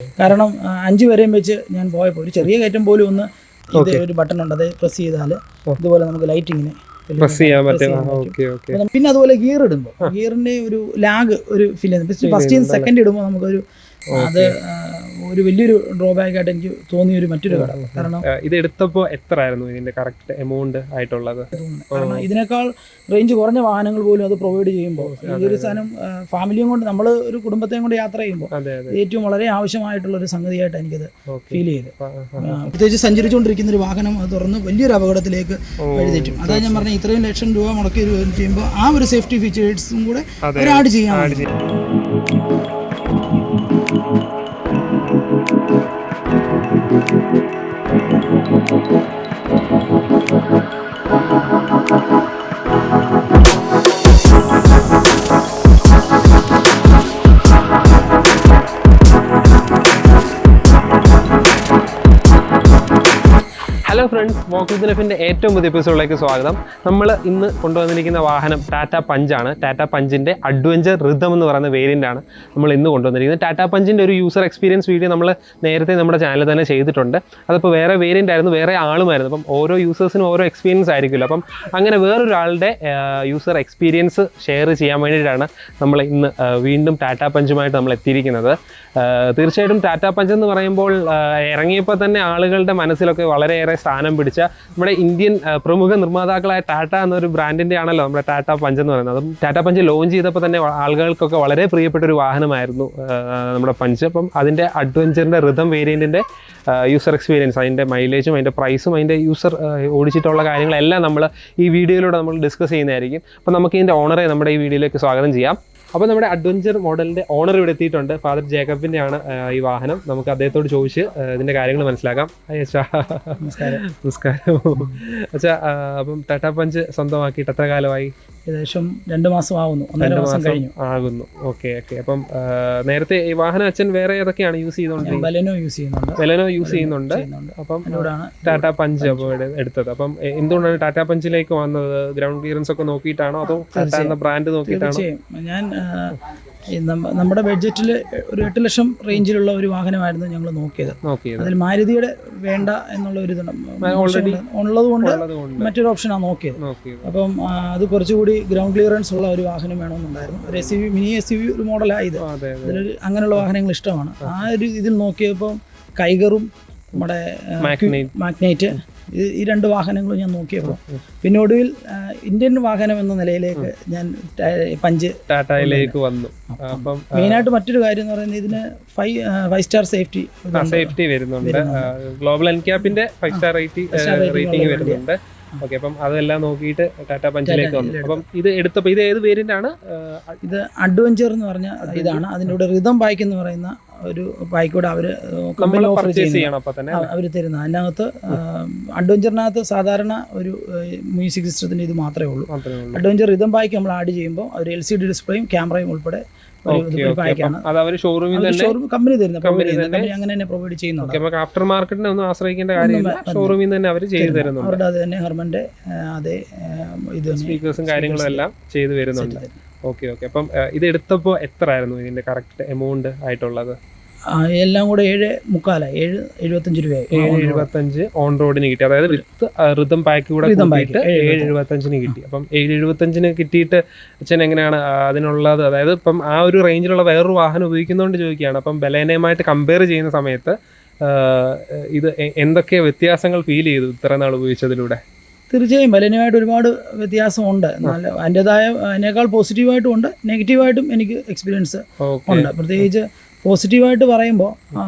കാരണം 5 വരെയും വെച്ച് ഞാൻ പോയപ്പോൾ ഒരു ചെറിയ കയറ്റം പോലും ഒന്ന് ഒരു ബട്ടൺ ഉണ്ട്, അത് പ്രസ് ചെയ്താൽ ഇതുപോലെ നമുക്ക് ലൈറ്റിങ്ങിന് പിന്നെ അതുപോലെ ഗിയർ ഇടുമ്പോൾ ഗിയറിന്റെ ഒരു ലാഗ് ഒരു ഫീൽ ചെയ്യുന്നത് ഫസ്റ്റ് സെക്കൻഡ് ഇടുമ്പോൾ നമുക്കൊരു അത് ഒരു വലിയൊരു ഡ്രോബാക്ക് ആയിട്ട് എനിക്ക് തോന്നിയ ഒരു മറ്റൊരു ഘടകം. കാരണം ഇത് എടുത്തപ്പോൾ എത്രയായിരുന്നു ഇതിന്റെ കറക്റ്റ് എമൗണ്ട് ആയിട്ടുള്ളത്? കാരണം ഇതിനേക്കാൾ റേഞ്ച് കുറഞ്ഞ വാഹനങ്ങൾ പോലും അത് പ്രൊവൈഡ് ചെയ്യുമ്പോൾ ഈ ഒരു സാധനം ഫാമിലിയും കൊണ്ട് നമ്മൾ ഒരു കുടുംബത്തെയും കൊണ്ട് യാത്ര ചെയ്യുമ്പോൾ ഏറ്റവും വളരെ ആവശ്യമായിട്ടുള്ള ഒരു സംഗതിയായിട്ട് എനിക്കത് ഫീൽ ചെയ്ത്, പ്രത്യേകിച്ച് സഞ്ചരിച്ചുകൊണ്ടിരിക്കുന്ന ഒരു വാഹനം അത് തുറന്ന് വലിയൊരു അപകടത്തിലേക്ക് വഴിതെറ്റും. അതായത് ഞാൻ പറഞ്ഞ ഇത്രയും ലക്ഷം രൂപ മുടക്കി ചെയ്യുമ്പോൾ ആ ഒരു സേഫ്റ്റി ഫീച്ചേഴ്സും കൂടെ ആഡ് ചെയ്യാൻ. ഹലോ ഫ്രണ്ട്സ്, വോക്ക് വിത്ത് ലൈഫിൻ്റെ ഏറ്റവും പുതിയ എപ്പിസോഡിലേക്ക് സ്വാഗതം. നമ്മൾ ഇന്ന് കൊണ്ടുവന്നിരിക്കുന്ന വാഹനം ടാറ്റ പഞ്ചാണ്. ടാറ്റ പഞ്ചിൻ്റെ അഡ്വഞ്ചർ റിതം എന്ന് പറയുന്ന വേരിയൻ്റാണ് നമ്മൾ ഇന്ന് കൊണ്ടുവന്നിരിക്കുന്നത്. ടാറ്റ പഞ്ചിൻ്റെ ഒരു യൂസർ എക്സ്പീരിയൻസ് വീഡിയോ നമ്മൾ നേരത്തെ നമ്മുടെ ചാനലിൽ തന്നെ ചെയ്തിട്ടുണ്ട്. അതിപ്പോൾ വേറെ വേരിയൻ്റ് ആയിരുന്നു, വേറെ ആളുമായിരുന്നു. അപ്പം ഓരോ യൂസേഴ്സിനും ഓരോ എക്സ്പീരിയൻസ് ആയിരിക്കുമല്ലോ. അപ്പം അങ്ങനെ വേറൊരാളുടെ യൂസർ എക്സ്പീരിയൻസ് ഷെയർ ചെയ്യാൻ വേണ്ടിയിട്ടാണ് നമ്മൾ ഇന്ന് വീണ്ടും ടാറ്റ പഞ്ചുമായിട്ട് നമ്മൾ എത്തിയിരിക്കുന്നത്. തീർച്ചയായിട്ടും ടാറ്റ പഞ്ച് എന്ന് പറയുമ്പോൾ ഇറങ്ങിയപ്പോൾ തന്നെ ആളുകളുടെ മനസ്സിലൊക്കെ വളരെയേറെ സ്ഥാനം പിടിച്ച നമ്മുടെ ഇന്ത്യൻ പ്രമുഖ നിർമ്മാതാക്കളായ ടാറ്റ എന്നൊരു ബ്രാൻഡിൻ്റെ ആണല്ലോ നമ്മുടെ ടാറ്റ പഞ്ച് എന്ന് പറയുന്നത്. അതും ടാറ്റ പഞ്ച് ലോഞ്ച് ചെയ്തപ്പോൾ തന്നെ ആളുകൾക്കൊക്കെ വളരെ പ്രിയപ്പെട്ട ഒരു വാഹനമായിരുന്നു നമ്മുടെ പഞ്ച്. അപ്പം അതിൻ്റെ അഡ്വഞ്ചറിൻ്റെ റിതം വേരിയൻറ്റിൻ്റെ യൂസർ എക്സ്പീരിയൻസ്, അതിൻ്റെ മൈലേജും അതിൻ്റെ പ്രൈസും അതിൻ്റെ യൂസർ ഓടിച്ചിട്ടുള്ള കാര്യങ്ങളെല്ലാം നമ്മൾ ഈ വീഡിയോയിലൂടെ നമ്മൾ ഡിസ്കസ് ചെയ്യുന്നതായിരിക്കും. അപ്പം നമുക്ക് ഇതിൻ്റെ ഓണറെ നമ്മുടെ ഈ വീഡിയോയിലേക്ക് സ്വാഗതം ചെയ്യാം. അപ്പോൾ നമ്മുടെ അഡ്വഞ്ചർ മോഡലിൻ്റെ ഓണർ ഇവിടെ എത്തിയിട്ടുണ്ട്. ഫാദർ ജേക്കബിൻ്റെ ആണ് ഈ വാഹനം. നമുക്ക് അദ്ദേഹത്തോട് ചോദിച്ച് ഇതിൻ്റെ കാര്യങ്ങൾ മനസ്സിലാക്കാം. അച്ഛാ നമസ്കാരം. അച്ഛാ, അപ്പം ടാറ്റ പഞ്ച് സ്വന്തമാക്കിയിട്ട് എത്ര കാലമായി? ഏകദേശം 2 മാസം ആവുന്നു, 1.5 മാസം കഴിഞ്ഞു ആകുന്നു. ഓക്കെ. അപ്പം നേരത്തെ ഈ വാഹനം അച്ഛൻ വേറെ ഏതൊക്കെയാണ് യൂസ് ചെയ്തുകൊണ്ടിരിക്കുന്നത്? ബലെനോ യൂസ് ചെയ്യുന്നുണ്ട്. അപ്പം ടാറ്റ പഞ്ച് അപ്പോൾ എടുത്തത്. അപ്പം എന്തുകൊണ്ടാണ് ടാറ്റ പഞ്ചിലേക്ക് വന്നത്? ഗ്രൗണ്ട് ക്ലിയറൻസ് ഒക്കെ നോക്കിയിട്ടാണോ അതോ ടാറ്റ എന്ന ബ്രാൻഡ് നോക്കിയിട്ടാണോ? ഞാൻ നമ്മുടെ ബഡ്ജറ്റിൽ ഒരു 8 ലക്ഷം റേഞ്ചിലുള്ള ഒരു വാഹനമായിരുന്നു ഞങ്ങൾ നോക്കിയത്. അതിൽ മാരുതിയുടെ വേണ്ട എന്നുള്ള ഒരു ഓൾറെഡി ഉള്ളതുകൊണ്ട് മറ്റൊരു ഓപ്ഷനാണ് നോക്കിയത്. അപ്പം അത് കുറച്ചുകൂടി ഗ്രൗണ്ട് ക്ലിയറൻസ് ഉള്ള ഒരു വാഹനം വേണമെന്നുണ്ടായിരുന്നു. ഒരു SUV, മിനി SUV ഒരു മോഡലായത്. അതിലൊരു അങ്ങനെയുള്ള വാഹനങ്ങൾ ഇഷ്ടമാണ്. ആ ഒരു ഇതിൽ നോക്കിയപ്പോൾ കൈഗറും നമ്മുടെ മാഗ്നൈറ്റ് ഈ 2 വാഹനങ്ങളും ഞാൻ നോക്കിയപ്പോൾ പിന്നെ ഒടുവിൽ ഇന്ത്യൻ വാഹനം എന്ന നിലയിലേക്ക് ഞാൻ പഞ്ച് ടാറ്റയിലേക്ക് വന്നു. അപ്പം മെയിനായിട്ട് മറ്റൊരു കാര്യം എന്ന് പറയുന്നത് ഇതിന് 5 സ്റ്റാർ സേഫ്റ്റി വരുന്നുണ്ട്. ഗ്ലോബൽ എൻക്യാപ്പിന്റെ 5 സ്റ്റാർ റേറ്റിംഗ് വരുന്നുണ്ട്. ഓക്കെ. അപ്പം അതെല്ലാം നോക്കിയിട്ട് ടാറ്റ പഞ്ചിലേക്ക് വന്നു. അപ്പം ഇത് എടുത്തപ്പോൾ ഇത് ഏത് വേരിയന്റ് ആണ്? ഇത് അഡ്വഞ്ചർ എന്ന് പറഞ്ഞ ഇതാണ്. അതിൻ്റെ കൂടെ റിതം ബൈക്ക് എന്ന് പറയുന്ന ഒരു ബൈക്ക് കൂടെ അവർ തരുന്ന. അതിനകത്ത് അഡ്വഞ്ചറിനകത്ത് സാധാരണ ഒരു മ്യൂസിക് സിസ്റ്റത്തിൻ്റെ ഇത് മാത്രമേ ഉള്ളൂ. അഡ്വഞ്ചർ റിതം ബൈക്ക് നമ്മൾ ആഡ് ചെയ്യുമ്പോൾ ഒരു LCD ഡിസ്പ്ലേയും ക്യാമറയും ഉൾപ്പെടെ കമ്പനി തരുന്ന അങ്ങനെ തന്നെ പ്രൊവൈഡ് ചെയ്യുന്നുണ്ട്. ആഫ്റ്റർ മാർക്കറ്റിനെ ഒന്നും ആശ്രയിക്കേണ്ട കാര്യമില്ല, ഷോറൂമിൽ തന്നെ അവർ ചെയ്തു തരുന്നുണ്ട്. അവരുടെ അത് തന്നെ ഹെർമന്റെ അതേ ഇത് സ്പീക്കേഴ്സും കാര്യങ്ങളും എല്ലാം ചെയ്തു വരുന്നുണ്ട്. ഓക്കെ. അപ്പം ഇത് എടുത്തപ്പോൾ എത്രയായിരുന്നു ഇതിന്റെ കറക്റ്റ് എമൗണ്ട് ആയിട്ടുള്ളത്? എല്ലാം കൂടെ 7.75 രൂപയായി. 7.75 ഓൺ റോഡിന് കിട്ടി. അതായത് വിത്ത് റിതം പാക്ക് കൂടെ കൂട്ടിയിട്ട് 7.75 കിട്ടി. അപ്പം 7.75 കിട്ടിയിട്ട് അച്ഛൻ എങ്ങനെയാണ് അതിനുള്ളത്? അതായത് ഇപ്പം ആ ഒരു റേഞ്ചിലുള്ള വേറൊരു വാഹനം ഉപയോഗിക്കുന്നതുകൊണ്ട് ചോദിക്കുകയാണ്. അപ്പം ബലേനയുമായിട്ട് കമ്പയർ ചെയ്യുന്ന സമയത്ത് ഇത് എന്തൊക്കെ വ്യത്യാസങ്ങൾ ഫീൽ ചെയ്തു ഇത്ര നാൾ ഉപയോഗിച്ചതിലൂടെ? തീർച്ചയായും ബലേനയുമായിട്ട് ഒരുപാട് വ്യത്യാസമുണ്ട്. നല്ല അതിൻ്റെതായ അതിനേക്കാൾ പോസിറ്റീവായിട്ടും ഉണ്ട്, നെഗറ്റീവായിട്ടും എനിക്ക് എക്സ്പീരിയൻസ് ഉണ്ട്. പ്രത്യേകിച്ച് പോസിറ്റീവായിട്ട് പറയുമ്പോൾ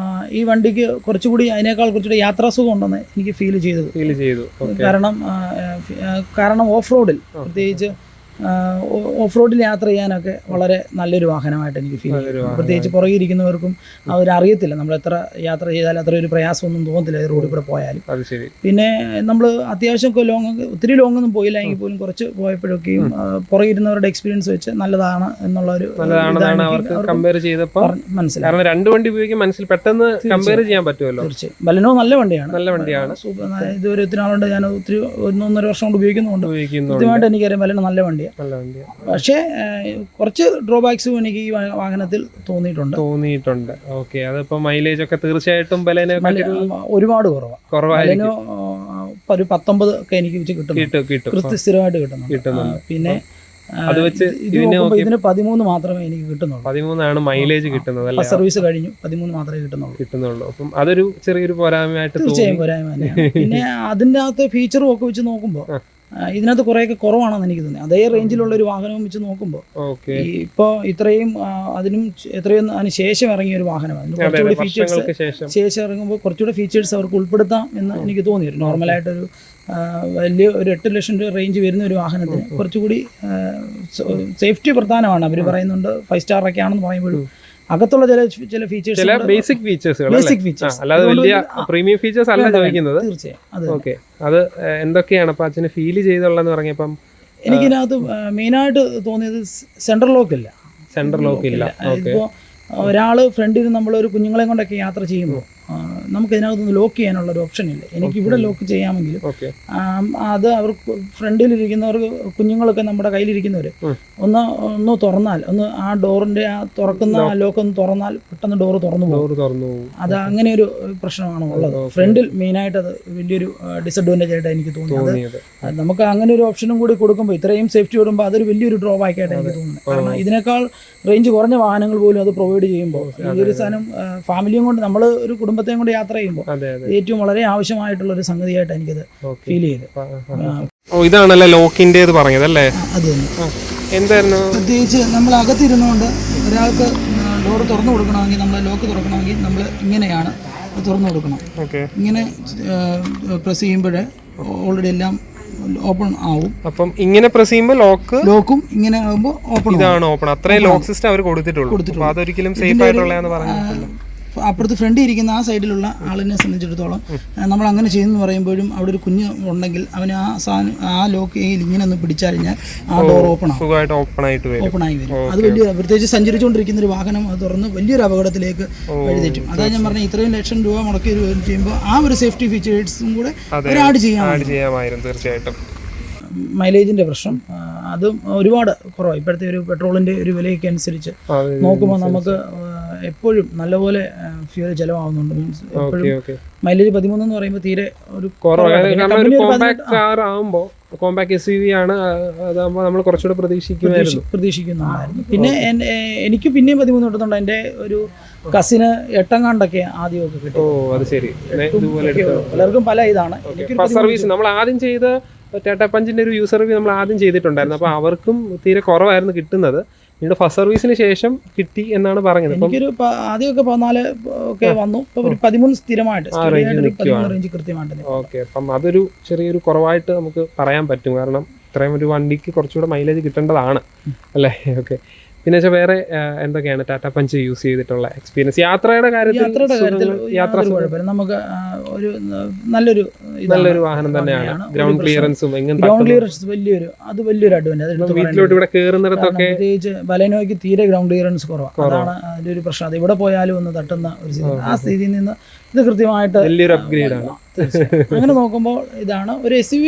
ഈ വണ്ടിക്ക് കുറച്ചുകൂടി അതിനേക്കാൾ കുറച്ചുകൂടി യാത്രാസുഖം ഉണ്ടെന്ന് എനിക്ക് ഫീൽ ചെയ്തു. കാരണം ഓഫ് റോഡിൽ പ്രത്യേകിച്ച് ഓഫ് റോഡിൽ യാത്ര ചെയ്യാനൊക്കെ വളരെ നല്ലൊരു വാഹനമായിട്ട് എനിക്ക് ഫീൽ ചെയ്തു. പ്രത്യേകിച്ച് പുറകെ ഇരിക്കുന്നവർക്കും അവരറിയത്തില്ല നമ്മൾ എത്ര യാത്ര ചെയ്താലും അത്ര ഒരു പ്രയാസമൊന്നും തോന്നത്തില്ല റോഡിൽ കൂടെ പോയാലും. പിന്നെ നമ്മൾ അത്യാവശ്യം ഒത്തിരി ലോങ്ങൊന്നും പോയില്ല എങ്കിൽ പോലും കുറച്ച് പോയപ്പോഴൊക്കെയും പുറകെ ഇരുന്നവരുടെ എക്സ്പീരിയൻസ് വെച്ച് നല്ലതാണ് എന്നുള്ള ഒരു മനസ്സിലായി. രണ്ട് വണ്ടി ഉപയോഗിക്കാൻ മനസ്സിൽ പെട്ടെന്ന് കമ്പയർ ചെയ്യാൻ പറ്റുമല്ലോ. തീർച്ചയായും ബലെനോ നല്ല വണ്ടിയാണ്. ഇതുവരെ ഒത്തിരി നാളുണ്ട്, ഞാൻ ഒത്തിരി 1.5 വർഷം കൊണ്ട് ഉപയോഗിക്കുന്നുണ്ട്. കൃത്യമായിട്ട് എനിക്കറിയാം ബലെനോ നല്ല വണ്ടിയാണ്. പക്ഷേ കുറച്ച് ഡ്രോബാക്സും എനിക്ക് ഈ വാഹനത്തിൽ തോന്നിയിട്ടുണ്ട്. ഓക്കെ, അതിപ്പോ മൈലേജ് ഒക്കെ തീർച്ചയായിട്ടും ഒരുപാട് കുറവാണ്. ഒരു 19 ഒക്കെ എനിക്ക് കിട്ടും, സ്ഥിരമായിട്ട് കിട്ടുന്നുണ്ട്. പിന്നെ ഇതിന് 13 മാത്രമേ എനിക്ക് കിട്ടുന്നുള്ളൂ. 13 മൈലേജ് കിട്ടുന്നത്. സർവീസ് കഴിഞ്ഞു 13 മാത്രമേ കിട്ടുന്നുള്ളൂ. അപ്പം അതൊരു ചെറിയൊരു പോരായ്മയായിട്ട് തീർച്ചയായും പോരായ്മ തന്നെയാണ്. പിന്നെ അതിൻ്റെ അകത്ത് ഫീച്ചറും ഒക്കെ വെച്ച് നോക്കുമ്പോൾ ഇതിനകത്ത് കുറേയൊക്കെ കുറവാണെന്ന് എനിക്ക് തോന്നി. അതേ റേഞ്ചിലുള്ള ഒരു വാഹനവും വെച്ച് നോക്കുമ്പോൾ ഇപ്പോൾ ഇത്രയും അതിന് ശേഷം ഇറങ്ങിയ ഒരു വാഹനമാണ്. കുറച്ചുകൂടി ഫീച്ചേഴ്സ് ശേഷം ഇറങ്ങുമ്പോൾ കുറച്ചുകൂടി ഫീച്ചേഴ്സ് അവർക്ക് ഉൾപ്പെടുത്താം എന്ന് എനിക്ക് തോന്നി. നോർമലായിട്ടൊരു വലിയ ഒരു 8 ലക്ഷം രൂപ റേഞ്ച് വരുന്ന ഒരു വാഹനത്തിന് കുറച്ചുകൂടി സേഫ്റ്റി പ്രധാനമാണ്. അവർ പറയുന്നുണ്ട് 5 സ്റ്റാർ ഒക്കെ ആണെന്ന് പറയുമ്പോഴും അകത്തുള്ള ചില ഫീച്ചേഴ്സ്, ബേസിക് ഫീച്ചേഴ്സ്, അല്ലാതെ വലിയ പ്രീമിയം ഫീച്ചേഴ്സ് അല്ല ചോദിക്കുന്നത്. തീർച്ചയായും. ഓക്കെ, അത് എന്തൊക്കെയാണ് അപ്പൊ അച്ഛന് ഫീൽ ചെയ്തുള്ളതെന്ന് പറഞ്ഞപ്പം? എനിക്കിതിനകത്ത് മെയിനായിട്ട് തോന്നിയത് സെൻട്രൽ ലോക്ക് ഇല്ല. ഇപ്പോൾ ഒരാൾ ഫ്രണ്ടിൽ നമ്മളൊരു കുഞ്ഞുങ്ങളെ കൊണ്ടൊക്കെ യാത്ര ചെയ്യുമ്പോൾ നമുക്ക് ഇതിനകത്തൊന്ന് ലോക്ക് ചെയ്യാനുള്ള ഒരു ഓപ്ഷൻ ഇല്ല. എനിക്ക് ഇവിടെ ലോക്ക് ചെയ്യാമെങ്കിലും അത് അവർക്ക് ഫ്രണ്ടിലിരിക്കുന്നവർക്ക്, കുഞ്ഞുങ്ങളൊക്കെ നമ്മുടെ കയ്യിലിരിക്കുന്നവർ ഒന്ന് തുറന്നാൽ, ആ ഡോറിന്റെ തുറക്കുന്ന ലോക്ക് ഒന്ന് തുറന്നാൽ പെട്ടെന്ന് ഡോറ് തുറന്നു പോകും. അത് അങ്ങനെ ഒരു പ്രശ്നമാണ് ഉള്ളത് ഫ്രണ്ടിൽ. മെയിനായിട്ട് അത് വലിയൊരു ഡിസഡ്വാൻറ്റേജ് ആയിട്ട് എനിക്ക് തോന്നിയത്. നമുക്ക് അങ്ങനെ ഒരു ഓപ്ഷനും കൂടി കൊടുക്കുമ്പോൾ, ഇത്രയും സേഫ്റ്റി കൊടുക്കുമ്പോൾ അതൊരു വലിയൊരു ഡ്രോബാക്ക് ആയിട്ട് എനിക്ക് തോന്നുന്നത്. കാരണം ഇതിനേക്കാൾ റേഞ്ച് കുറഞ്ഞ വാഹനങ്ങൾ പോലും അത് പ്രൊവൈഡ് ചെയ്യുമ്പോൾ ഈ ഒരു സാധനം ഫാമിലിയും കൊണ്ട്, നമ്മൾ ഒരു കുടുംബത്തെയും കൊണ്ട് യാത്ര ചെയ്യുമ്പോൾ ഏറ്റവും വളരെ ആവശ്യമായിട്ടുള്ള ഒരു സംഗതിയായിട്ട് എനിക്കത് ഫീൽ ചെയ്ത്. ഇതാണല്ലേ ലോക്കിന്റെ പറഞ്ഞതല്ലേ? അത് തന്നെ. എന്തായിരുന്നു പ്രത്യേകിച്ച് നമ്മൾ അകത്തിരുന്നുകൊണ്ട് ഒരാൾക്ക് ഡോർ തുറന്നു കൊടുക്കണമെങ്കിൽ, നമ്മൾ ലോക്ക് തുറക്കണമെങ്കിൽ നമ്മൾ ഇങ്ങനെയാണ് തുറന്നു കൊടുക്കണം. ഇങ്ങനെ പ്രസ് ചെയ്യുമ്പോഴേ ഓൾറെഡി എല്ലാം ഓപ്പൺ ആവും. അപ്പം ഇങ്ങനെ പ്രസ് ചെയ്യുമ്പോൾ ലോക്കും ഇങ്ങനെ ആകുമ്പോൾ ഓപ്പൺ. ഇതാണ് ഓപ്പൺ. അത്രയും ലോക്ക് സിസ്റ്റം അവർ കൊടുത്തിട്ടുള്ളൂ. അതൊരിക്കലും സേഫ് ആയിട്ടുള്ളതെന്ന് പറഞ്ഞിട്ടില്ല. അപ്പുറത്ത് ഫ്രണ്ടിൽ ഇരിക്കുന്ന ആ സൈഡിലുള്ള ആളിനെ സംബന്ധിച്ചിടത്തോളം നമ്മൾ അങ്ങനെ ചെയ്യുന്നു പറയുമ്പോഴും അവിടെ ഒരു കുഞ്ഞ് ഉണ്ടെങ്കിൽ അവന് ആ ലോക്ക് ഇങ്ങനെ ഒന്ന് പിടിച്ചാൽ ആ ഡോർ ഓപ്പൺ ആയി വരും. അത് വലിയ, പ്രത്യേകിച്ച് സഞ്ചരിച്ചുകൊണ്ടിരിക്കുന്ന ഒരു വാഹനം അത് തുറന്ന് വലിയൊരു അപകടത്തിലേക്ക് വഴിതെറ്റും. അതായത് ഞാൻ പറഞ്ഞ ഇത്രയും ലക്ഷം രൂപ മുടക്കി ചെയ്യുമ്പോൾ ആ ഒരു സേഫ്റ്റി ഫീച്ചേഴ്സും കൂടെ ആഡ് ചെയ്യാമായിരുന്നു. തീർച്ചയായിട്ടും. മൈലേജിന്റെ പ്രശ്നം അതും ഒരുപാട് കുറവാണ്. ഇപ്പോഴത്തെ ഒരു പെട്രോളിന്റെ ഒരു വിലയൊക്കെ അനുസരിച്ച് നോക്കുമ്പോൾ നമുക്ക് എപ്പോഴും നല്ലപോലെ ഫ്യൂൽ ചിലവാകുന്നുണ്ട്. മീൻസ് എപ്പോഴും മൈലേജ് 13 എന്ന് പറയുമ്പോൾ തീരെ ഒരു കോമ്പാക്ട് SUV ആണ്. അതാകുമ്പോൾ നമ്മൾ കുറച്ചുകൂടെ പ്രതീക്ഷിക്കുന്നുണ്ടായിരുന്നു. പിന്നെ എനിക്ക് പിന്നെയും 13 കിട്ടുന്നുണ്ട്. എൻ്റെ ഒരു കസിന് 8 കണ്ടൊക്കെ ആദ്യമൊക്കെ കിട്ടും. പലർക്കും പല ഇതാണ്. സർവീസ് നമ്മൾ ആദ്യം ചെയ്ത ടാറ്റ പഞ്ചിന്റെ ഒരു യൂസർ റിവ്യൂ നമ്മൾ ആദ്യം ചെയ്തിട്ടുണ്ടായിരുന്നു. അപ്പോൾ അവർക്കും തീരെ കുറവായിരുന്നു കിട്ടുന്നത്. പിന്നീട് ഫസ്റ്റ് സർവീസിന് ശേഷം കിട്ടി എന്നാണ് പറഞ്ഞത്. എനിക്കൊരു ആദ്യമൊക്കെ 14 ഒക്കെ വന്നു. ഇപ്പോൾ ഒരു 13 സ്ഥിരമായിട്ട് റേഞ്ച് കൃത്യമായിട്ട്. ഓക്കെ, അപ്പം അതൊരു ചെറിയൊരു കുറവായിട്ട് നമുക്ക് പറയാൻ പറ്റും. കാരണം ഇത്രയും ഒരു വണ്ടിക്ക് കുറച്ചുകൂടെ മൈലേജ് കിട്ടേണ്ടതാണ് അല്ലേ? ഓക്കെ. പിന്നെ വേറെ എന്തൊക്കെയാണ് ടാറ്റ പഞ്ച് യൂസ് ചെയ്തിട്ടുള്ള എക്സ്പീരിയൻസ്? യാത്രയുടെ കാര്യത്തിൽ നമുക്ക് ഒരു നല്ലൊരു വാഹനം തന്നെയാണ്. ഗ്രൗണ്ട് ക്ലിയറൻസും വലിയൊരു അഡ്വാൻറ്റേജ്. വീട്ടിലോട്ട് ഇവിടെ കയറുന്നിടത്തൊക്കെ പ്രത്യേകിച്ച് ബലേനോയ്ക്ക് തീരെ ഗ്രൗണ്ട് ക്ലിയറൻസ് കുറവാണ്. അതാണ് അതിന്റെ ഒരു പ്രശ്നം. അത് ഇവിടെ പോയാലും ഒന്ന് തട്ടുന്ന ഒരു സ്ഥിതി. ആ സ്ഥിതിയിൽ നിന്ന് ഇത് കൃത്യമായിട്ട് വലിയൊരു അപ്ഗ്രേഡ് ആണ്. അങ്ങനെ നോക്കുമ്പോൾ ഇതാണ് ഒരു SUV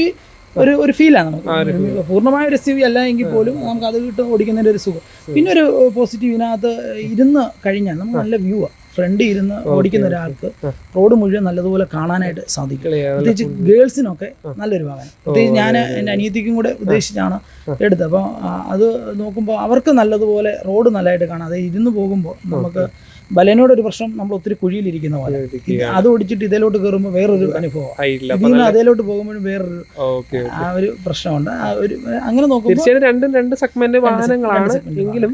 ഒരു ഫീലാണ് നമുക്ക്. പൂർണ്ണമായ ഒരു SUV അല്ല എങ്കിൽ പോലും നമുക്ക് അത് കിട്ടും ഓടിക്കുന്നതിൻ്റെ ഒരു സുഖം. പിന്നെ ഒരു പോസിറ്റീവ്, ഇതിനകത്ത് ഇരുന്ന് കഴിഞ്ഞാൽ നമുക്ക് നല്ല വ്യൂ ആണ്. ഫ്രണ്ടിൽ ഇരുന്ന് ഓടിക്കുന്ന ഒരാൾക്ക് റോഡ് മുഴുവൻ നല്ലതുപോലെ കാണാനായിട്ട് സാധിക്കും. പ്രത്യേകിച്ച് ഗേൾസിനൊക്കെ നല്ലൊരു വാഹനം. പ്രത്യേകിച്ച് ഞാൻ എൻ്റെ അനിയത്തിക്കും കൂടെ ഉദ്ദേശിച്ചാണ് എടുത്തത്. അപ്പോൾ അത് നോക്കുമ്പോൾ അവർക്ക് നല്ലതുപോലെ റോഡ് നല്ലതായിട്ട് കാണാം. അത് ഇരുന്ന് പോകുമ്പോൾ നമുക്ക് ബലേനോട് ഒരു പ്രശ്നം, നമ്മൾ ഒത്തിരി കുഴിയിലിരിക്കുന്ന പോലെ. അത് ഓടിച്ചിട്ട് ഇതിലോട്ട് കയറുമ്പോൾ വേറൊരു അനുഭവമാണ്. ഇതിന് അതിലോട്ട് പോകുമ്പോഴും വേറൊരു ആ ഒരു പ്രശ്നമുണ്ട്. അങ്ങനെ നോക്കുമ്പോൾ രണ്ട് സെഗ്മെന്റ് വാഹനങ്ങളാണ് എങ്കിലും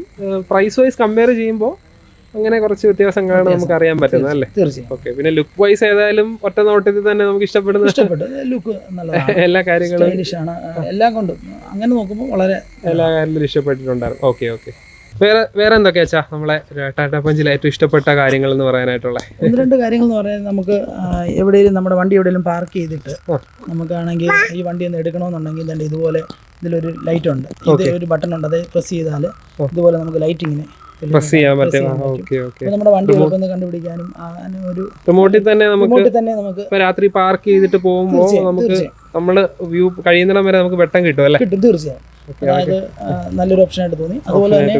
പ്രൈസ് വൈസ് കമ്പയർ ചെയ്യുമ്പോൾ അങ്ങനെ കുറച്ച് വ്യത്യാസങ്ങളാണ് നമുക്ക് അറിയാൻ പറ്റുന്നത് അല്ലേ? തീർച്ചയായും. ഓക്കെ. പിന്നെ ലുക്ക് വൈസ് ഏതായാലും ഒറ്റ നോട്ടത്തിൽ തന്നെ നമുക്ക് ഇഷ്ടപ്പെട്ടു. ലുക്ക് നല്ലതാണ്, എല്ലാ കാര്യങ്ങളും എല്ലാം കൊണ്ടും അങ്ങനെ നോക്കുമ്പോൾ വളരെ എല്ലാ കാര്യത്തിലും ഇഷ്ടപ്പെട്ടിട്ടുണ്ടായിരുന്നു. ഓക്കെ. വേറെ എന്തൊക്കെയാ വെച്ചാൽ നമ്മളെ ടാറ്റ പഞ്ചിൽ ഏറ്റവും ഇഷ്ടപ്പെട്ട കാര്യങ്ങൾ എന്ന് പറയാനായിട്ടുള്ള 1-2 കാര്യങ്ങൾ എന്ന് പറയുന്നത്, നമുക്ക് എവിടെയെങ്കിലും നമ്മുടെ വണ്ടി എവിടെയെങ്കിലും പാർക്ക് ചെയ്തിട്ട് നമുക്കാണെങ്കിൽ ഈ വണ്ടി ഒന്ന് എടുക്കണമെന്നുണ്ടെങ്കിൽ തന്നെ ഇതുപോലെ ഇതിലൊരു ലൈറ്റ് ഉണ്ട്, ഇത് ഒരു ബട്ടൺ ഉണ്ട്, അത് പ്രസ് ചെയ്താൽ ഇതുപോലെ നമുക്ക് ലൈറ്റിങ്ങിന് നമ്മുടെ വണ്ടി എളുപ്പം കണ്ടുപിടിക്കാനും ഒരു റിമോട്ടിൽ തന്നെ നമുക്ക് രാത്രി പാർക്ക് ചെയ്തിട്ട് പോകുമ്പോൾ നമുക്ക് നമ്മള് വ്യൂ കഴിയുന്നിടം വരെ നമുക്ക് വെട്ടം കിട്ടും അല്ലേ? കിട്ടും, തീർച്ചയായും. അതായത് നല്ലൊരു ഓപ്ഷനായിട്ട് തോന്നി. അതുപോലെ തന്നെ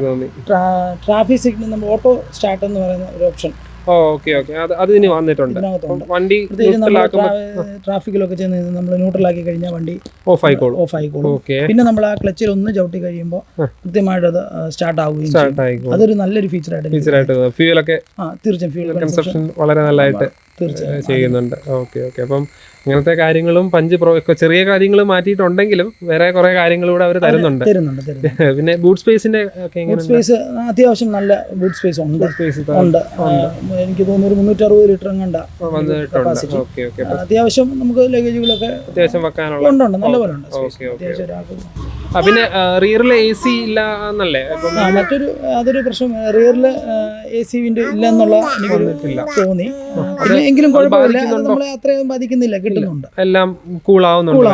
ട്രാഫിക് സിഗ്നൽ നമ്മൾ ഓട്ടോ സ്റ്റാർട്ട് എന്ന് പറയുന്ന ഒരു ഓപ്ഷൻ അത് ഇനി വന്നിട്ടുണ്ട്. വണ്ടി ട്രാഫിക്കിലൊക്കെ ചെന്ന് നമ്മൾ ന്യൂട്രലാക്കി കഴിഞ്ഞാൽ വണ്ടി ഓഫ് ആയിക്കോളും. പിന്നെ നമ്മൾ ആ ക്ലച്ചിൽ ഒന്ന് ചവിട്ടി കഴിയുമ്പോൾ കൃത്യമായിട്ട് അത് സ്റ്റാർട്ട് ആവുകയും അതൊരു നല്ലൊരു ഫീച്ചറായിട്ട് ഫ്യൂലൊക്കെ തീർച്ചയായും ഫ്യൂൽ കൺസപ്ഷൻ വളരെ നല്ലതായിട്ട് ചെയ്യുന്നുണ്ട്. അപ്പം അങ്ങനത്തെ കാര്യങ്ങളും പഞ്ച് പ്രോ ചെറിയ കാര്യങ്ങൾ മാറ്റിയിട്ടുണ്ടെങ്കിലും വേറെ കുറെ കാര്യങ്ങളും കൂടെ അവർ തരുന്നുണ്ട്. പിന്നെ ബൂട്ട് സ്പേസിന്റെ സ്പേസ് അത്യാവശ്യം നല്ല ബൂട്ട് സ്പേസ് ഉണ്ട്. എനിക്ക് തോന്നുന്നു 360 ലിറ്റർ അത്യാവശ്യം നമുക്ക് ലഗേജുകളൊക്കെ അത്യാവശ്യം വെക്കാനുള്ള ഉണ്ട്, നല്ലപോലെ ഉണ്ട്. പിന്നെ റിയറിൽ AC ഇല്ല എന്നല്ലേ മറ്റൊരു അതൊരു പ്രശ്നം, റിയറില് AC വിൻഡോ ഇല്ല എന്നുള്ള എനിക്കൊരു തോന്നി. പിന്നെ എങ്കിലും കുഴപ്പമില്ല, നമ്മളെ അത്രയും ബാധിക്കുന്നില്ല, കിട്ടുന്നുണ്ട്, എല്ലാം കൂളാവുന്നുണ്ട്.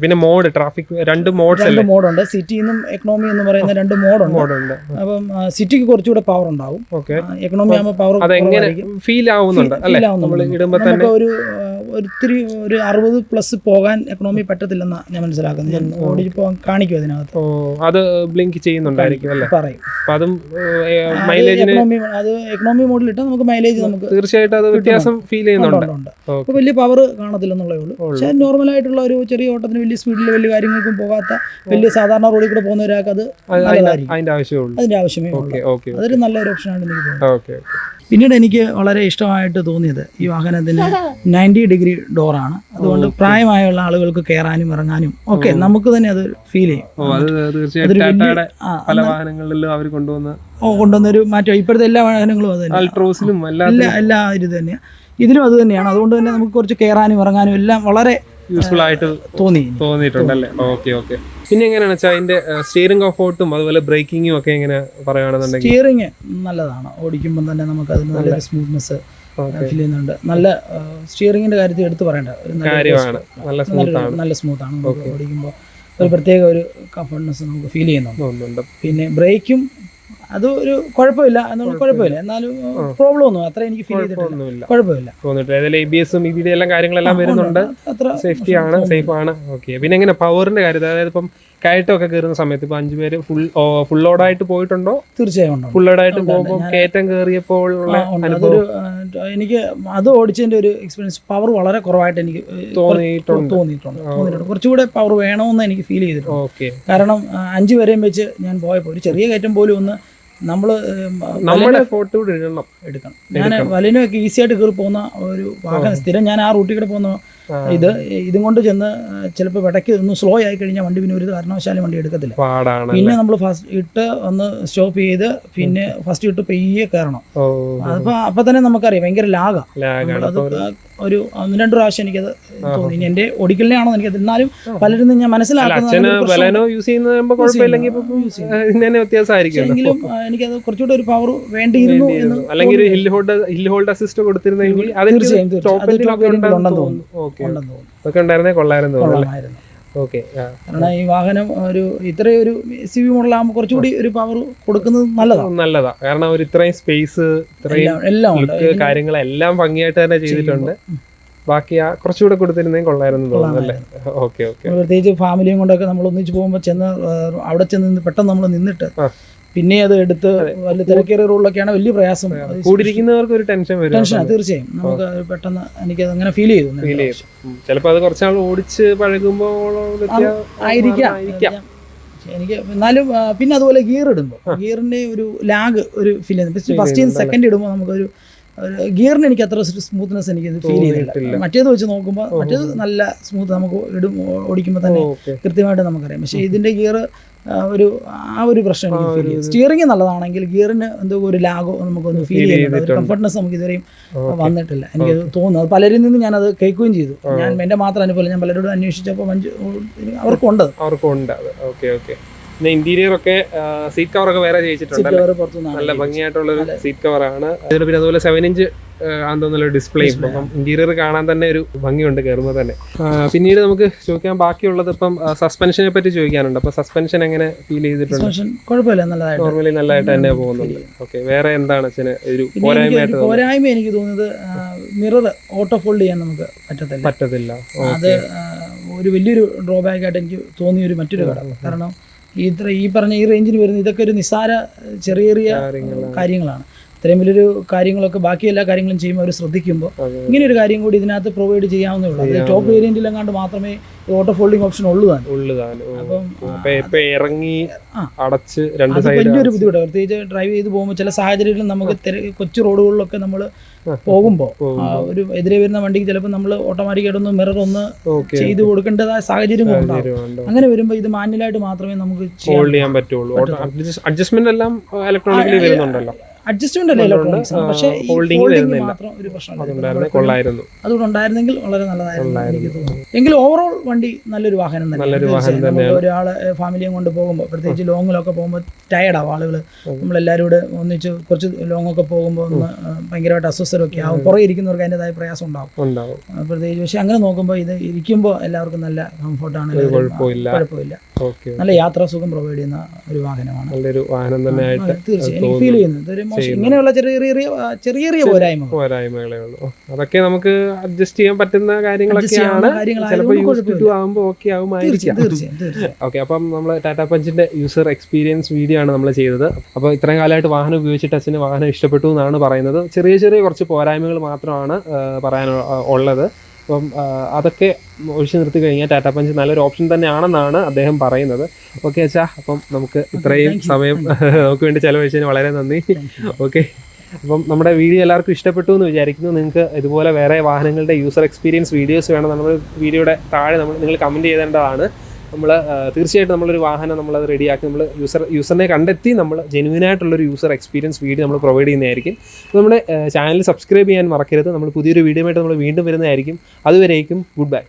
പിന്നെ മോഡ് ട്രാഫിക് രണ്ട് മോഡുണ്ട്, സിറ്റി എന്നും എക്കണോമി എന്ന് പറയുന്ന 2 മോഡുണ്ട്. അപ്പം സിറ്റിക്ക് കുറച്ചുകൂടെ പവർ ഉണ്ടാവും, എക്കണോമി ആകുമ്പോൾ പവർ ഫീൽ ആവുന്നുണ്ട്. നമുക്ക് ഒത്തിരി ഒരു 60+ പോകാൻ എക്കണോമി പറ്റത്തില്ലെന്നാ ഞാൻ മനസ്സിലാക്കുന്നത്. ഞാൻ ഓടിപ്പോ കാണിക്കും അതിനകത്ത് അത് ബ്ലിങ്ക് ചെയ്യുന്നുണ്ടായിരിക്കും അല്ലേ, പറയും. അതും അത് എക്കണോമി മോഡിൽ ഇട്ടാൽ നമുക്ക് മൈലേജ് നമുക്ക് തീർച്ചയായിട്ടും അത് വ്യത്യാസം ഫീൽ ചെയ്യുന്നുണ്ട്. വലിയ പവർ കാണത്തില്ലെന്നുള്ളേ ഉള്ളൂ. പക്ഷേ നോർമൽ ആയിട്ടുള്ള ഒരു ചെറിയ ഓട്ടത്തിന് വലിയ സ്പീഡിൽ വലിയ കാര്യങ്ങൾക്കും പോകാത്ത വലിയ സാധാരണ റോഡിൽ കൂടെ പോകുന്ന ഒരാൾക്ക് അത് അതിന്റെ ആവശ്യമേ ഉള്ളൂ. അതൊരു നല്ലൊരു ഓപ്ഷനാണ് എനിക്ക് തോന്നുന്നത്. പിന്നീട് എനിക്ക് വളരെ ഇഷ്ടമായിട്ട് തോന്നിയത് ഈ വാഹനത്തിന് 90 ഡിഗ്രി ഡോറാണ്. അതുകൊണ്ട് പ്രായമായുള്ള ആളുകൾക്ക് കയറാനും ഇറങ്ങാനും ഒക്കെ നമുക്ക് തന്നെ അത് ഫീൽ ചെയ്യും. കൊണ്ടുവന്നൊരു മാറ്റം. ഇപ്പോഴത്തെ എല്ലാ വാഹനങ്ങളും അത് തന്നെ, എല്ലാ ഇത് തന്നെയാണ്, ഇതിലും അത് തന്നെയാണ്. അതുകൊണ്ട് തന്നെ നമുക്ക് കുറച്ച് കയറാനും ഇറങ്ങാനും എല്ലാം വളരെ യൂസ്ഫുൾ ആയിട്ട് തോന്നിയിട്ടുണ്ടല്ലേ. പിന്നെ എങ്ങനെയാണ് വെച്ചാൽ അതിന്റെ സ്റ്റിയറിംഗ് കംഫോർട്ടും അതുപോലെ ബ്രേക്കിങ്ങും ഒക്കെ എങ്ങനെ പറയുകയാണെന്നുണ്ടെങ്കിൽ സ്റ്റിയറിംഗ് നല്ലതാണ്. ഓടിക്കുമ്പോൾ തന്നെ നമുക്ക് അതിന് നല്ലൊരു സ്മൂത്ത്നെസ് ഫീൽ ചെയ്യുന്നുണ്ട്. നല്ല സ്റ്റിയറിംഗിന്റെ കാര്യത്തിൽ എടുത്തു പറയേണ്ട കാര്യമാണ്, നല്ല സ്മൂത്താണ്. ഓടിക്കുമ്പോൾ ഒരു പ്രത്യേക ഒരു കംഫർട്ട്നെസ് നമുക്ക് ഫീൽ ചെയ്യുന്നുണ്ട്. പിന്നെ ബ്രേക്കും അത് ഒരു കുഴപ്പമില്ല, എന്നാലും പ്രോബ്ലം ഒന്നും അത്ര എനിക്ക് ഫീൽ ചെയ്തിട്ടില്ല, കുഴപ്പമില്ല. എല്ലാം കാര്യങ്ങളെല്ലാം വരുന്നുണ്ട്, സേഫ്റ്റിയാണ്, സേഫാണ്. പിന്നെ എങ്ങനെ പവറിന്റെ കാര്യത്തിൽ, അതായത് ഇപ്പം കയറ്റമൊക്കെ കയറുന്ന സമയത്ത് ഇപ്പൊ 5 പേര് ഫുൾ ലോഡായിട്ട് പോയിട്ടുണ്ടോ? തീർച്ചയായും ഫുൾ ലോഡായിട്ട് പോകുമ്പോൾ കയറ്റം കയറിയപ്പോൾ എനിക്ക് അത് ഓടിച്ചതിന്റെ ഒരു എക്സ്പീരിയൻസ് പവർ വളരെ കുറവായിട്ട് എനിക്ക് തോന്നിയിട്ടുണ്ട്. കുറച്ചുകൂടെ പവർ വേണമെന്ന് എനിക്ക് ഫീൽ ചെയ്തിട്ടുണ്ട്. കാരണം 5 വരെയും വെച്ച് ഞാൻ പോയപ്പോൾ ഒരു ചെറിയ കയറ്റം പോലും ഒന്ന് എടുക്കണം. ഞാൻ വലനൊക്കെ ഈസി ആയിട്ട് കയറി പോകുന്ന ഒരു വാഹനം, സ്ഥിരം ഞാൻ ആ റൂട്ടിൽ കൂടെ പോകുന്ന ഇതും കൊണ്ട് ചെന്ന് ചിലപ്പോൾ ഇടയ്ക്ക് ഒന്ന് സ്ലോ ആയി കഴിഞ്ഞാൽ വണ്ടി പിന്നെ ഒരു കാരണവശാലും വണ്ടി എടുക്കത്തില്ല. പിന്നെ നമ്മൾ ഫസ്റ്റ് ഇട്ട് ഒന്ന് സ്റ്റോപ്പ് ചെയ്ത് പിന്നെ ഫസ്റ്റ് ഇട്ട് പെയ്യെ കയറണം. അപ്പൊ തന്നെ നമുക്കറിയാം ഭയങ്കര ലാഗാണ്. ഒരു 1-2 പ്രാവശ്യം എനിക്കത് തോന്നി. എന്റെ ഒടിക്കലിനാണോ എനിക്കത്, എന്നാലും പലരും ഞാൻ മനസ്സിലാക്കുന്നത് എങ്കിലും എനിക്കത് കുറച്ചുകൂടെ ഒരു പവർ വേണ്ടിയിരുന്നു എന്ന്. അല്ലെങ്കിൽ ഹിൽ ഹോൾഡ് അസിസ്റ്റ് കൊടുത്തിരുന്നെങ്കിൽ കൊള്ളാമായിരുന്നു. കാരണം ഈ വാഹനം ഒരു ഇത്രയും ഒരു SUV മോഡലാകുമ്പോൾ കുറച്ചുകൂടി ഒരു പവർ കൊടുക്കുന്നത് നല്ലതാ. കാരണം ഒരു ഇത്രയും സ്പേസ്, എല്ലാം കാര്യങ്ങളെല്ലാം ഭംഗിയായിട്ട് തന്നെ ചെയ്തിട്ടുണ്ട്. ബാക്കി കുറച്ചുകൂടെ കൊടുത്തിരുന്നെങ്കിൽ കൊള്ളായിരുന്നു തോന്നുന്നല്ലേ. പ്രത്യേകിച്ച് ഫാമിലിയും കൊണ്ടൊക്കെ നമ്മൾ ഒന്നിച്ച് പോകുമ്പോൾ അവിടെ ചെന്ന് പെട്ടെന്ന് നമ്മൾ നിന്നിട്ട് പിന്നെ അത് എടുത്ത് വലിയ തിരക്കേറിയ റോഡിലൊക്കെയാണ് വലിയ പ്രയാസം. കൂടിയിരിക്കുന്നവർക്ക് ഒരു ടെൻഷൻ വരും. തീർച്ചയായും നമുക്ക് പെട്ടെന്ന് എനിക്കത് അങ്ങനെ ഫീൽ ചെയ്തു. ചിലപ്പോൾ അത് കുറച്ചാൾ ഓടിച്ച് പഴകുമ്പോൾ ആയിരിക്കാം എനിക്ക്. എന്നാലും പിന്നെ അതുപോലെ ഗിയർ ഇടുമ്പോൾ ഗിയറിന്റെ ഒരു ലാഗ് ഒരു ഫീൽ ചെയ്യുന്നത്. ഫസ്റ്റ് സെക്കൻഡ് ഇടുമ്പോൾ നമുക്കൊരു ഗിയറിന് എനിക്ക് അത്ര സ്മൂത്ത്നെസ് എനിക്ക് ഫീൽ ചെയ്തിട്ടില്ല. മറ്റേത് വെച്ച് നോക്കുമ്പോൾ മറ്റേത് നല്ല സ്മൂത്ത്, നമുക്ക് ഓടിക്കുമ്പോൾ തന്നെ കൃത്യമായിട്ട് നമുക്കറിയാം. പക്ഷേ ഇതിന്റെ ഗിയർ ആ ഒരു പ്രശ്നം എനിക്ക് ഫീൽ ചെയ്തു. സ്റ്റിയറിംഗ് നല്ലതാണെങ്കിൽ ഗിയറിന് എന്തോ ഒരു ലാഗോ നമുക്കൊന്ന് ഫീൽ ചെയ്യുന്നുണ്ട്. ഒരു കംഫർട്ട്നെസ് നമുക്ക് ഇതുവരെയും വന്നിട്ടില്ല, എനിക്ക് തോന്നുന്നു. അത് പലരിൽ നിന്ന് ഞാനത് കേൾക്കുകയും ചെയ്തു. ഞാൻ എൻ്റെ മാത്രം അനുഭവം, ഞാൻ പലരോടും അന്വേഷിച്ചപ്പോൾ അവർക്കുണ്ട്. ഇന്റീരിയർ ഒക്കെ സീറ്റ് കവർ ഒക്കെ വേറെ ചെയ്യിച്ചിട്ടുണ്ട്, നല്ല ഭംഗിയായിട്ടുള്ള സീറ്റ് കവറാണ്. പിന്നെ അതുപോലെ 7-inch ആണെന്നുള്ള ഡിസ്പ്ലേ. ഇപ്പം ഇന്റീരിയർ കാണാൻ തന്നെ ഒരു ഭംഗിയുണ്ട് കയറുമ്പോൾ തന്നെ. പിന്നീട് നമുക്ക് ചോദിക്കാൻ ബാക്കിയുള്ളത് ഇപ്പം സസ്പെൻഷനെ പറ്റി ചോദിക്കാനുണ്ട്. അപ്പൊ സസ്പെൻഷൻ എങ്ങനെ ഫീൽ ചെയ്തിട്ടുണ്ട്? നോർമലി നല്ലതായിട്ട് തന്നെ പോകുന്നുണ്ട്. വേറെ എന്താണ് ഒരു പോരായ്മ എനിക്ക് തോന്നുന്നത് മിറർ ഓട്ടോ ഫോൾഡ് ചെയ്യാൻ നമുക്ക് പറ്റത്തില്ല. അത് ഒരു വലിയൊരു ഡ്രോബാക്കായിട്ട് എനിക്ക് തോന്നിയൊരു മറ്റൊരു ഘടകം. കാരണം ഈ പറഞ്ഞ ഈ റേഞ്ചിൽ വരുന്ന ഇതൊക്കെ ഒരു നിസ്സാര ചെറിയ കാര്യങ്ങളാണ്. ഇത്രയും വലിയൊരു കാര്യങ്ങളൊക്കെ ബാക്കി എല്ലാ കാര്യങ്ങളും ചെയ്യുമ്പോൾ അവർ ശ്രദ്ധിക്കുമ്പോൾ ഇങ്ങനെ ഒരു കാര്യം കൂടി ഇതിനകത്ത് പ്രൊവൈഡ് ചെയ്യാവുന്നേ ഉള്ളൂ. അത് ടോപ്പ് വേരിയന്റിൽ എങ്ങാണ്ട് മാത്രമേ ഓട്ടോ ഫോൾഡിംഗ് ഓപ്ഷൻ അപ്പം ഇറങ്ങി അടച്ച് വലിയൊരു ബുദ്ധിമുട്ട്. പ്രത്യേകിച്ച് ഡ്രൈവ് ചെയ്ത് പോകുമ്പോൾ ചില സാഹചര്യങ്ങളിൽ നമുക്ക് കൊച്ചു റോഡുകളിലൊക്കെ നമ്മൾ പോകുമ്പോൾ ഒരു എതിരെ വരുന്ന വണ്ടിക്ക് ചിലപ്പോൾ നമ്മൾ ഓട്ടോമാറ്റിക്കായിട്ടൊന്ന് മിറർ ഒന്ന് ചെയ്ത് കൊടുക്കേണ്ടതായ സാഹചര്യങ്ങളുണ്ടാകും. അങ്ങനെ വരുമ്പോൾ ഇത് മാനുവലായിട്ട് മാത്രമേ നമുക്ക് ചെയ്യാൻ പറ്റുള്ളൂ. അഡ്ജസ്റ്റ്മെന്റ് എല്ലാം ഇലക്ട്രോണിക്കലി വരുന്നുണ്ടല്ലോ. അഡ്ജസ്റ്റ്മെന്റ് അല്ലേ ഇലക്ട്രോണിക്സ്, പക്ഷേ ഹോൾഡിംഗ് മാത്രം ഒരു പ്രശ്നം അതുകൊണ്ട് ഉണ്ടായിരുന്നെങ്കിൽ വളരെ നല്ലതായിരുന്നു എനിക്ക് തോന്നുന്നു. എങ്കിലും ഓവറോൾ വണ്ടി നല്ലൊരു വാഹനം തന്നെ. ഒരാളെ ഫാമിലിയും കൊണ്ട് പോകുമ്പോൾ, പ്രത്യേകിച്ച് ലോങ്ങിലൊക്കെ പോകുമ്പോൾ ടയർഡാവും ആളുകൾ. നമ്മളെല്ലാവരും കൂടെ ഒന്നിച്ച് കുറച്ച് ലോങ്ങൊക്കെ പോകുമ്പോൾ ഒന്ന് ഭയങ്കരമായിട്ട് അസ്വസ്ഥരൊക്കെ ആവും. പുറകെ ഇരിക്കുന്നവർക്ക് അതിൻ്റെതായ പ്രയാസം ഉണ്ടാവും പ്രത്യേകിച്ച്. പക്ഷെ അങ്ങനെ നോക്കുമ്പോൾ ഇത് ഇരിക്കുമ്പോൾ എല്ലാവർക്കും നല്ല കംഫർട്ടാണ്, കുഴപ്പമില്ല. നല്ല യാത്രാ സുഖം പ്രൊവൈഡ് ചെയ്യുന്ന ഒരു വാഹനമാണ്. നല്ലൊരു വാഹനം തന്നെയായിട്ട് തീർച്ചയായും എനിക്ക് ഫീൽ ചെയ്യുന്നത്. ഇങ്ങനെയുള്ള ചെറിയ പോരായ്മകളേ ഉള്ളൂ. അതൊക്കെ നമുക്ക് അഡ്ജസ്റ്റ് ചെയ്യാൻ പറ്റുന്ന കാര്യങ്ങളൊക്കെയാണ്. ചിലപ്പോൾ യൂസ് ആകുമ്പോൾ ഓക്കെ ആവുമായിരിക്കാം. ഓക്കെ, അപ്പം നമ്മൾ ടാറ്റാ പഞ്ചിന്റെ യൂസർ എക്സ്പീരിയൻസ് വീഡിയോ ആണ് നമ്മൾ ചെയ്തത്. അപ്പോൾ ഇത്രയും കാലമായിട്ട് വാഹനം ഉപയോഗിച്ചിട്ട് അച്ഛന് വാഹനം ഇഷ്ടപ്പെട്ടു എന്നാണ് പറയുന്നത്. ചെറിയ കുറച്ച് പോരായ്മകൾ മാത്രമാണ് പറയാനുള്ളത്. അപ്പം അതൊക്കെ ഒഴിച്ചു നിർത്തി കഴിഞ്ഞാൽ ടാറ്റാ പഞ്ച് നല്ലൊരു ഓപ്ഷൻ തന്നെയാണെന്നാണ് അദ്ദേഹം പറയുന്നത്. ഓക്കെ അച്ഛാ, അപ്പം നമുക്ക് ഇത്രയും സമയം നമുക്ക് വേണ്ടി ചിലവഴിച്ചതിന് വളരെ നന്ദി. ഓക്കെ, അപ്പം നമ്മുടെ വീഡിയോ എല്ലാവർക്കും ഇഷ്ടപ്പെട്ടു എന്ന് വിചാരിക്കുന്നു. നിങ്ങൾക്ക് ഇതുപോലെ വേറെ വാഹനങ്ങളുടെ യൂസർ എക്സ്പീരിയൻസ് വീഡിയോസ് വേണം, നമ്മൾ വീഡിയോയുടെ താഴെ നിങ്ങൾ കമൻറ്റ് ചെയ്തേണ്ടതാണ്. നമ്മൾ തീർച്ചയായിട്ടും നമ്മളൊരു വാഹനം നമ്മളത് റെഡിയാക്കി നമ്മൾ യൂസറിനെ കണ്ടെത്തി നമ്മൾ ജെന്യൂനായിട്ടുള്ളൊരു യൂസർ എക്സ്പീരിയൻസ് വീഡിയോ നമ്മൾ പ്രൊവൈഡ് ചെയ്യുന്നതായിരിക്കും. നമ്മുടെ ചാനൽ സബ്സ്ക്രൈബ് ചെയ്യാൻ മറക്കരുത്. നമ്മൾ പുതിയൊരു വീഡിയോ ആയിട്ട് നമ്മൾ വീണ്ടും വരുന്നതായിരിക്കും. അതുവരേക്കും ഗുഡ് ബൈ.